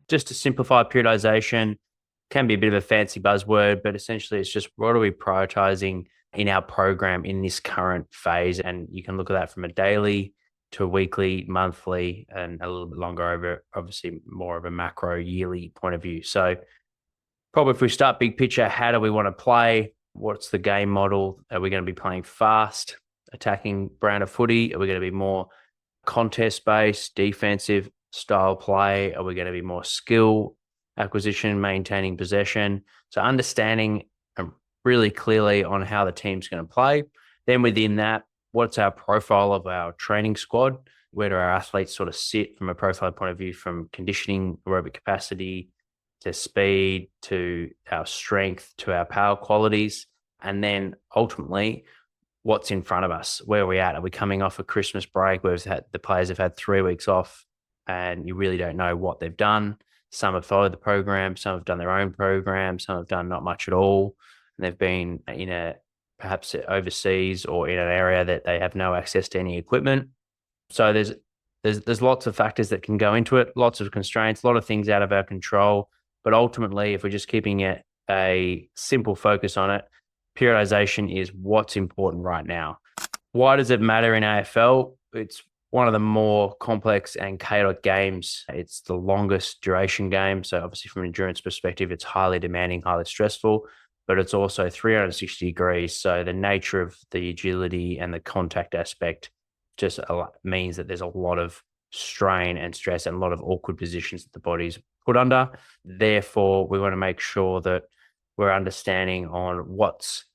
just to simplify, periodization can be a bit of a fancy buzzword, but essentially it's just what are we prioritizing in our program in this current phase? And you can look at that from a daily to a weekly, monthly, and a little bit longer over, obviously more of a macro yearly point of view. So probably if we start big picture, how do we want to play? What's the game model? Are we going to be playing fast, attacking brand of footy? Are we going to be more contest-based, defensive style play? Are we going to be more skill acquisition, maintaining possession? So understanding really clearly on how the team's going to play. Then within that, what's our profile of our training squad? Where do our athletes sort of sit from a profile point of view, from conditioning, aerobic capacity, to speed, to our strength, to our power qualities? And then ultimately, what's in front of us? Where are we at? Are we coming off a Christmas break where the players have had 3 weeks off and you really don't know what they've done? Some have followed the program, some have done their own program, some have done not much at all. And they've been perhaps overseas or in an area that they have no access to any equipment. So there's lots of factors that can go into it, lots of constraints, a lot of things out of our control. But ultimately, if we're just keeping it a simple focus on it, periodization is what's important right now. Why does it matter in AFL? It's one of the more complex and chaotic games. It's the longest duration game. So obviously from an endurance perspective, it's highly demanding, highly stressful, but it's also 360 degrees. So the nature of the agility and the contact aspect just means that there's a lot of strain and stress and a lot of awkward positions that the body's put under. Therefore, we want to make sure that we're understanding on what's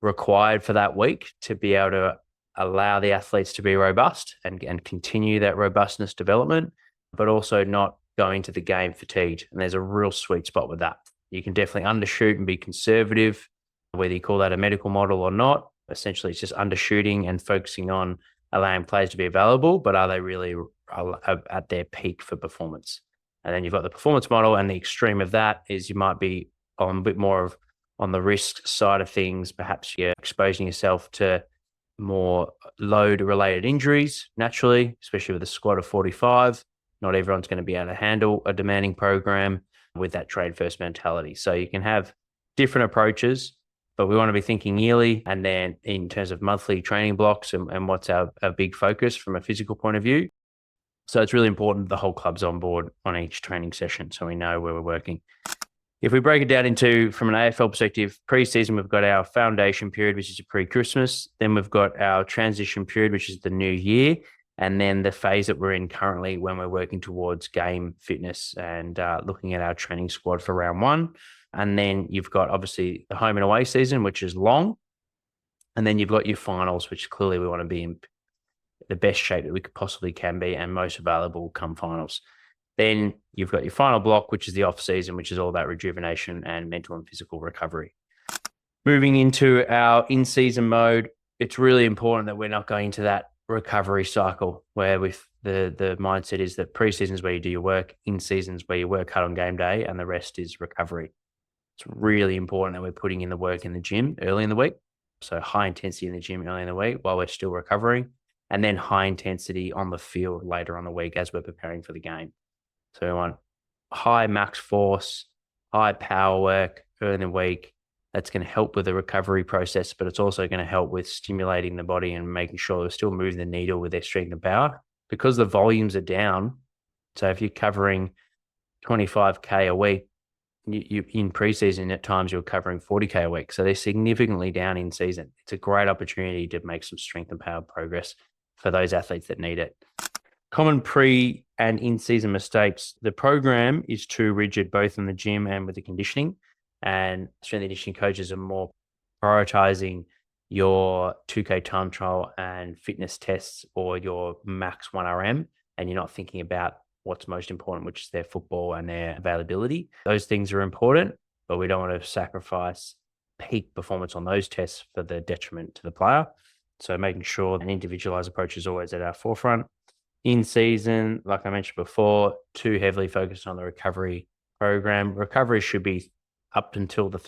required for that week to be able to allow the athletes to be robust and continue that robustness development, but also not go into the game fatigued. And there's a real sweet spot with that. You can definitely undershoot and be conservative, whether you call that a medical model or not. Essentially, it's just undershooting and focusing on allowing players to be available, but are they really at their peak for performance? And then you've got the performance model, and the extreme of that is you might be on a bit more of on the risk side of things. Perhaps you're exposing yourself to more load-related injuries naturally, especially with a squad of 45. Not everyone's going to be able to handle a demanding program with that trade-first mentality. So you can have different approaches, but we want to be thinking yearly and then in terms of monthly training blocks and what's our big focus from a physical point of view. So it's really important the whole club's on board on each training session so we know where we're working. If we break it down into, from an AFL perspective, pre-season, we've got our foundation period, which is pre-Christmas. Then we've got our transition period, which is the new year. And then the phase that we're in currently when we're working towards game fitness and looking at our training squad for round one. And then you've got obviously the home and away season, which is long. And then you've got your finals, which clearly we want to be in the best shape that we could possibly can be and most available come finals. Then you've got your final block, which is the off season, which is all about rejuvenation and mental and physical recovery. Moving into our in-season mode, it's really important that we're not going into that recovery cycle where with the mindset is that pre-season is where you do your work, in-season is where you work hard on game day, and the rest is recovery. It's really important that we're putting in the work in the gym early in the week. So high intensity in the gym early in the week while we're still recovering, and then high intensity on the field later on the week as we're preparing for the game. So we want high max force, high power work early in the week. That's going to help with the recovery process, but it's also going to help with stimulating the body and making sure they're still moving the needle with their strength and power because the volumes are down. So if you're covering 25K a week, you in preseason at times you're covering 40K a week. So they're significantly down in season. It's a great opportunity to make some strength and power progress for those athletes that need it. Common pre and in-season mistakes. The program is too rigid, both in the gym and with the conditioning. And strength and conditioning coaches are more prioritizing your 2K time trial and fitness tests or your max 1RM. And you're not thinking about what's most important, which is their football and their availability. Those things are important, but we don't want to sacrifice peak performance on those tests for the detriment to the player. So making sure an individualized approach is always at our forefront. In season, like I mentioned before, too heavily focused on the recovery program. Recovery should be up until the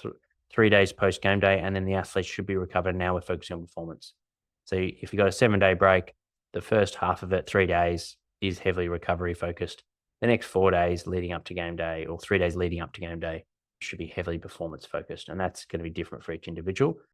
3 days post game day, and then the athletes should be recovered. Now we're focusing on performance. So if you've got a 7-day break, the first half of it, 3 days, is heavily recovery focused. the next 4 days leading up to game day or 3 days leading up to game day should be heavily performance focused. And that's going to be different for each individual.